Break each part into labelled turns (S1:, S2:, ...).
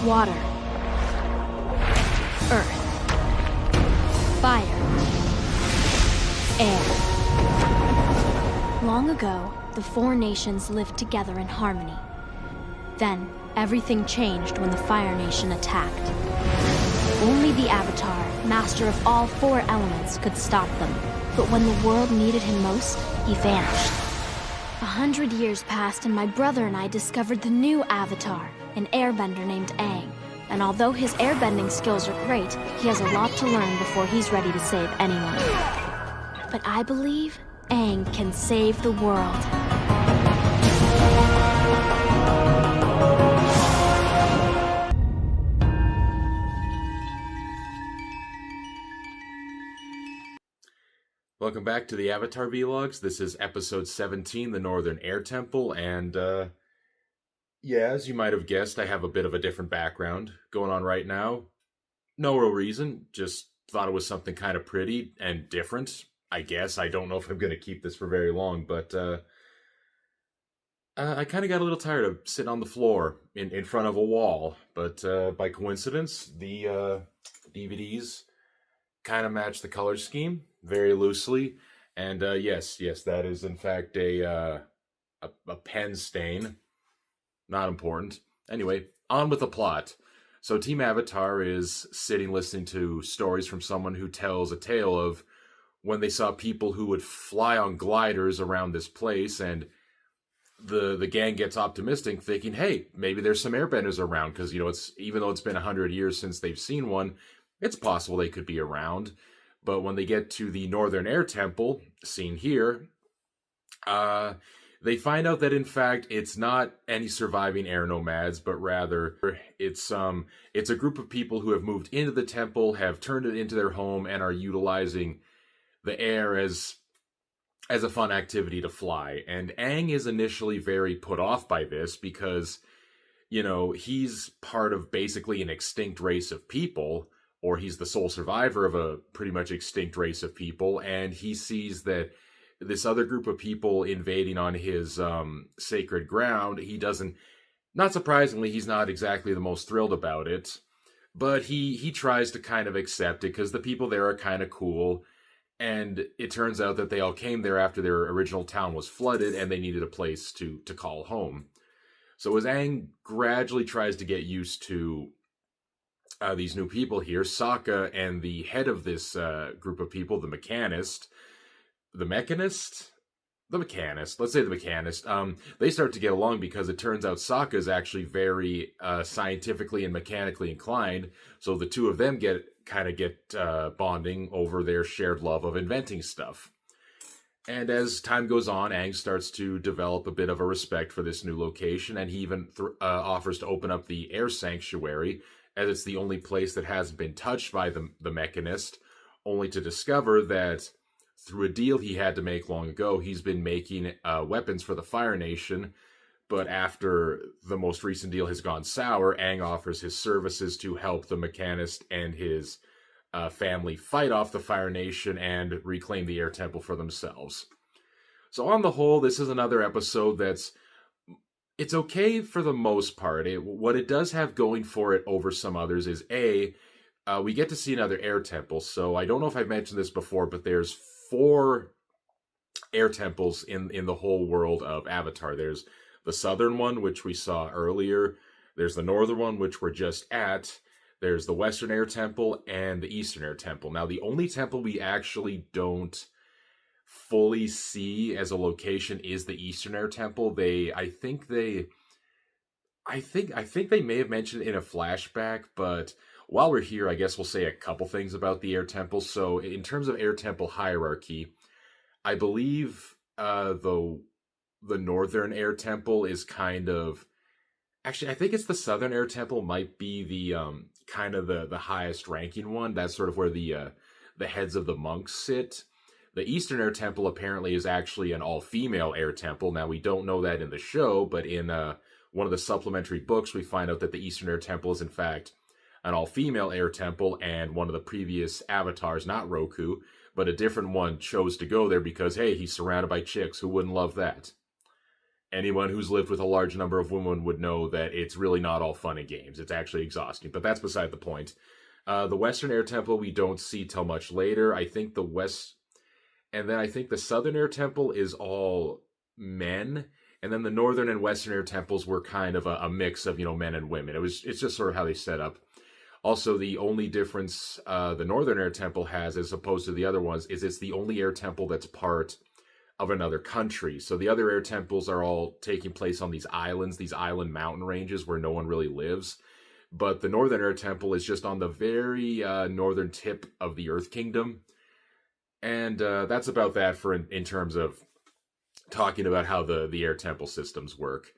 S1: water, earth, fire, air. Long ago, the four nations lived together in harmony. Then, everything changed when the Fire Nation attacked. Only the Avatar, master of all four elements, could stop them. But when the world needed him most, he vanished. 100 years passed and my brother and I discovered the new Avatar, an airbender named Aang. And although his airbending skills are great, he has a lot to learn before he's ready to save anyone. But I believe Aang can save the world.
S2: Welcome back to the Avatar Vlogs. This is episode 17, the Northern Air Temple, and yeah, as you might have guessed, I have a bit of a different background going on right now. No real reason, just thought it was something kind of pretty and different, I guess. I don't know if I'm going to keep this for very long, but I kind of got a little tired of sitting on the floor in front of a wall, but by coincidence, the DVDs kind of match the color scheme very loosely, and yes, that is in fact a pen stain. Not important. Anyway, on with the plot. So Team Avatar is sitting listening to stories from someone who tells a tale of when they saw people who would fly on gliders around this place, and the gang gets optimistic, thinking, hey, maybe there's some airbenders around, because, you know, it's even though it's been 100 years since they've seen one, it's possible they could be around. But when they get to the Northern Air Temple, seen here, they find out that in fact it's not any surviving air nomads, but rather it's a group of people who have moved into the temple, have turned it into their home, and are utilizing the air as a fun activity to fly. And Aang is initially very put off by this because, you know, he's part of basically an extinct race of people, or he's the sole survivor of a pretty much extinct race of people, and he sees that this other group of people invading on his sacred ground, he doesn't, not surprisingly, he's not exactly the most thrilled about it, but he tries to kind of accept it because the people there are kind of cool, and it turns out that they all came there after their original town was flooded and they needed a place to call home. So as Aang gradually tries to get used to these new people here, Sokka and the head of this group of people, the mechanist, they start to get along because it turns out Sokka is actually very scientifically and mechanically inclined, so the two of them get bonding over their shared love of inventing stuff. And as time goes on, Aang starts to develop a bit of a respect for this new location, and he even offers to open up the air sanctuary, as it's the only place that hasn't been touched by the mechanist, only to discover that through a deal he had to make long ago, he's been making weapons for the Fire Nation, but after the most recent deal has gone sour, Aang offers his services to help the mechanist and his family fight off the Fire Nation and reclaim the Air Temple for themselves. So on the whole, this is another episode it's okay for the most part. What it does have going for it over some others is we get to see another air temple. So I don't know if I've mentioned this before, but there's 4 air temples in the whole world of Avatar. There's the southern one, which we saw earlier. There's the northern one, which we're just at. There's the Western Air Temple and the Eastern Air Temple. Now, the only temple we actually don't fully see as a location is the Eastern Air Temple. I think they may have mentioned it in a flashback, but while we're here, I guess we'll say a couple things about the Air Temple. So, in terms of Air Temple hierarchy, I believe the Northern Air Temple is kind of, actually, I think it's the Southern Air Temple might be the kind of the highest ranking one. That's sort of where the heads of the monks sit. The Eastern Air Temple apparently is actually an all-female air temple. Now, we don't know that in the show, but in one of the supplementary books, we find out that the Eastern Air Temple is, in fact, an all-female air temple, and one of the previous avatars, not Roku, but a different one, chose to go there because, hey, he's surrounded by chicks. Who wouldn't love that? anyone who's lived with a large number of women would know that it's really not all fun and games. It's actually exhausting, but that's beside the point. The Western Air Temple we don't see till much later. I think and then I think the Southern Air Temple is all men, and then the Northern and Western Air Temples were kind of a mix of, men and women. It's just sort of how they set up. Also, the only difference the Northern Air Temple has, as opposed to the other ones, is it's the only air temple that's part of another country. So the other air temples are all taking place on these islands, these island mountain ranges where no one really lives. But the Northern Air Temple is just on the very northern tip of the Earth Kingdom. And that's about that for in terms of talking about how the air temple systems work.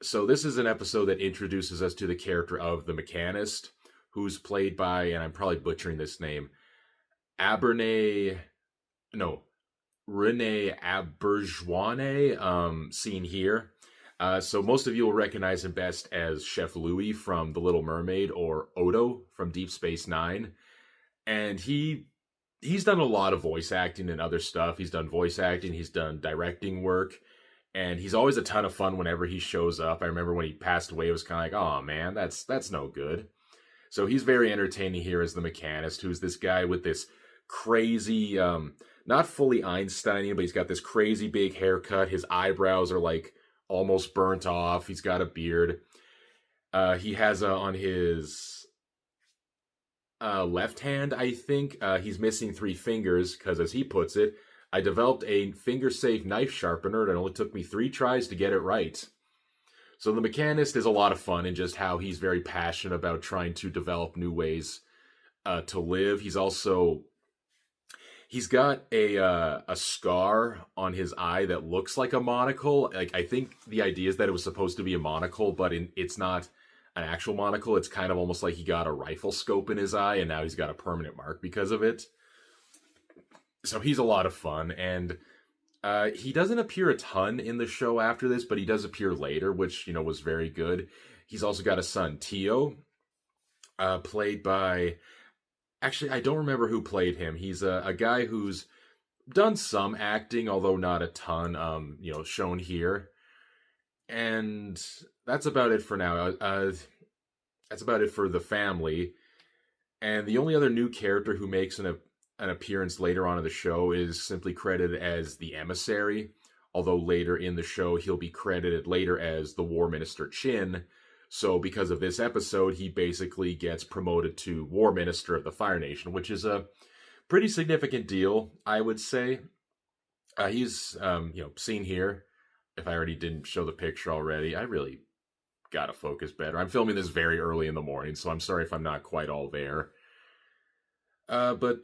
S2: So this is an episode that introduces us to the character of the Mechanist, who's played by, and I'm probably butchering this name, Rene Auberjoine, seen here. So most of you will recognize him best as Chef Louis from The Little Mermaid, or Odo from Deep Space Nine. And he's done a lot of voice acting and other stuff. He's done voice acting, he's done directing work, and he's always a ton of fun whenever he shows up. I remember when he passed away, it was kind of like, oh man, that's no good. So he's very entertaining here as the Mechanist, who's this guy with this crazy, not fully Einstein-y, but he's got this crazy big haircut. His eyebrows are like almost burnt off. He's got a beard. He has on his left hand, I think, he's missing 3 fingers because, as he puts it, I developed a finger-safe knife sharpener and it only took me 3 tries to get it right. So the Mechanist is a lot of fun in just how he's very passionate about trying to develop new ways to live. He's got a scar on his eye that looks like a monocle. Like, I think the idea is that it was supposed to be a monocle, but it's not an actual monocle. It's kind of almost like he got a rifle scope in his eye, and now he's got a permanent mark because of it. So he's a lot of fun, and he doesn't appear a ton in the show after this, but he does appear later, which, was very good. He's also got a son, Tio, played by... Actually, I don't remember who played him. He's a guy who's done some acting, although not a ton, shown here. And that's about it for now. That's about it for the family. And the only other new character who makes an appearance later on in the show is simply credited as the Emissary, although later in the show he'll be credited later as the War Minister Chin. So because of this episode, he basically gets promoted to War Minister of the Fire Nation, which is a pretty significant deal, I would say. He's, seen here. If I already didn't show the picture already, I really gotta focus better. I'm filming this very early in the morning, so I'm sorry if I'm not quite all there. But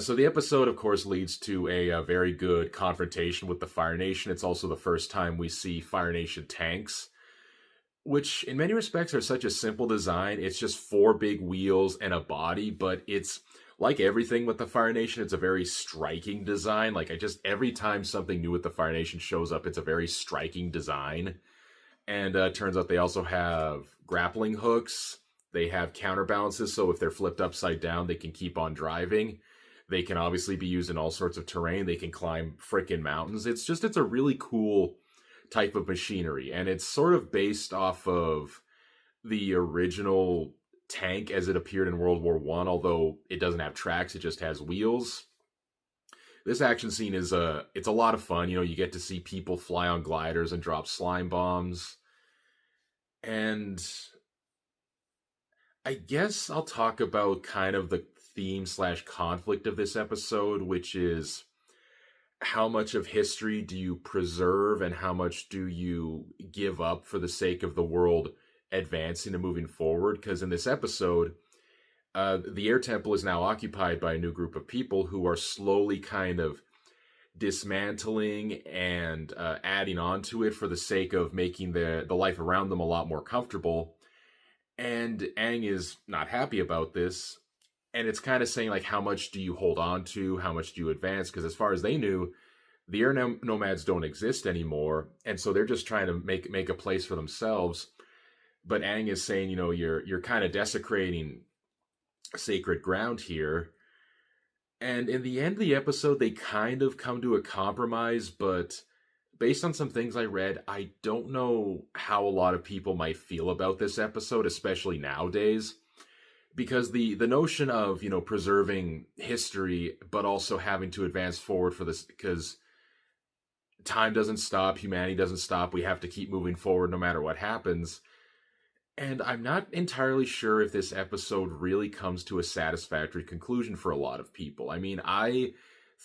S2: so the episode, of course, leads to a very good confrontation with the Fire Nation. It's also the first time we see Fire Nation tanks, which in many respects are such a simple design. It's just 4 big wheels and a body, but it's like everything with the Fire Nation, it's a very striking design. Like, every time something new with the Fire Nation shows up, it's a very striking design. And it turns out they also have grappling hooks. They have counterbalances, so if they're flipped upside down, they can keep on driving. They can obviously be used in all sorts of terrain. They can climb frickin' mountains. It's a really cool type of machinery. And it's sort of based off of the original tank as it appeared in World War I, although it doesn't have tracks, it just has wheels. This action scene is it's a lot of fun. You get to see people fly on gliders and drop slime bombs. And I guess I'll talk about kind of the theme/conflict of this episode, which is how much of history do you preserve and how much do you give up for the sake of the world advancing and moving forward? Because in this episode, the air temple is now occupied by a new group of people who are slowly kind of dismantling and adding on to it for the sake of making the life around them a lot more comfortable. And Aang is not happy about this. And it's kind of saying, like, how much do you hold on to? How much do you advance? Because as far as they knew, the air nomads don't exist anymore. And so they're just trying to make a place for themselves. But Aang is saying, you're kind of desecrating sacred ground here. And in the end of the episode, they kind of come to a compromise, but based on some things I read, I don't know how a lot of people might feel about this episode, especially nowadays. Because the notion of, preserving history, but also having to advance forward for this, because time doesn't stop, humanity doesn't stop, we have to keep moving forward no matter what happens. And I'm not entirely sure if this episode really comes to a satisfactory conclusion for a lot of people. I mean, I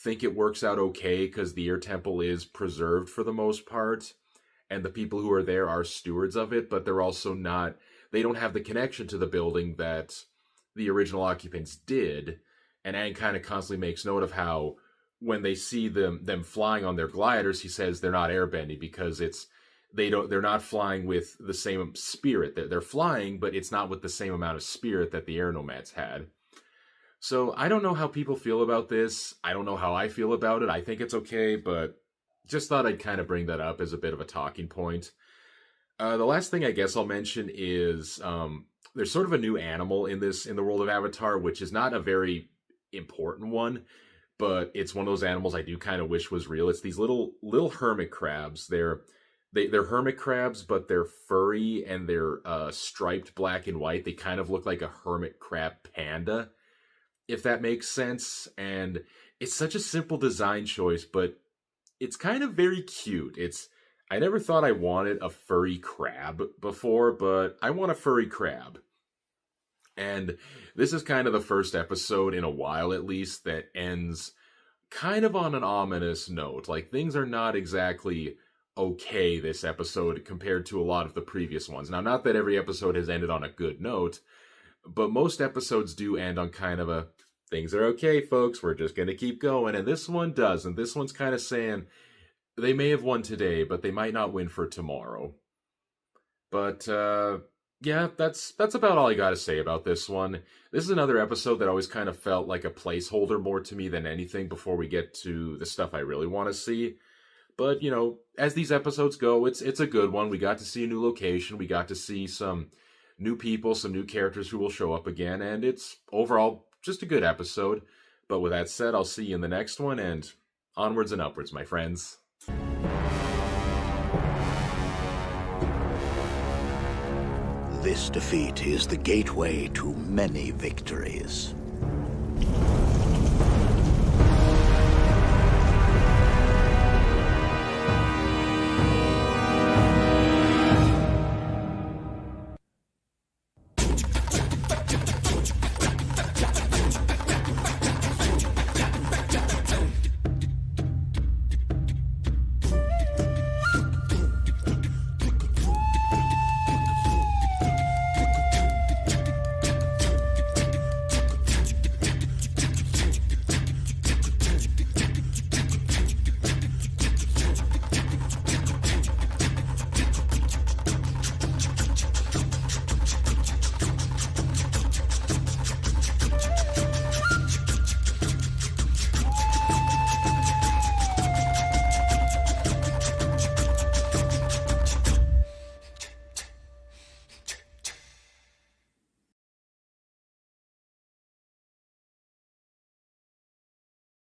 S2: think it works out okay because the Air Temple is preserved for the most part, and the people who are there are stewards of it, but they're also not, they don't have the connection to the building that the original occupants did. And Aang kind of constantly makes note of how when they see them flying on their gliders, he says they're not airbending because they're not flying with the same spirit. They're flying, but it's not with the same amount of spirit that the air nomads had. So I don't know how people feel about this. I don't know how I feel about it. I think it's okay, but just thought I'd kind of bring that up as a bit of a talking point. The last thing I guess I'll mention is there's sort of a new animal in the world of Avatar, which is not a very important one, but it's one of those animals I do kind of wish was real. It's these little hermit crabs. They're hermit crabs, but they're furry and they're striped black and white. They kind of look like a hermit crab panda, if that makes sense. And it's such a simple design choice, but it's kind of very cute. I never thought I wanted a furry crab before, but I want a furry crab. And this is kind of the first episode in a while, at least, that ends kind of on an ominous note. Like, things are not exactly okay this episode compared to a lot of the previous ones. Now, not that every episode has ended on a good note, but most episodes do end on kind of a, things are okay, folks, we're just going to keep going. And this one doesn't. This one's kind of saying, they may have won today, but they might not win for tomorrow. But, yeah, that's about all I got to say about this one. This is another episode that always kind of felt like a placeholder more to me than anything before we get to the stuff I really want to see. But, as these episodes go, it's a good one. We got to see a new location. We got to see some new people, some new characters who will show up again. And it's overall just a good episode. But with that said, I'll see you in the next one. And onwards and upwards, my friends.
S3: This defeat is the gateway to many victories.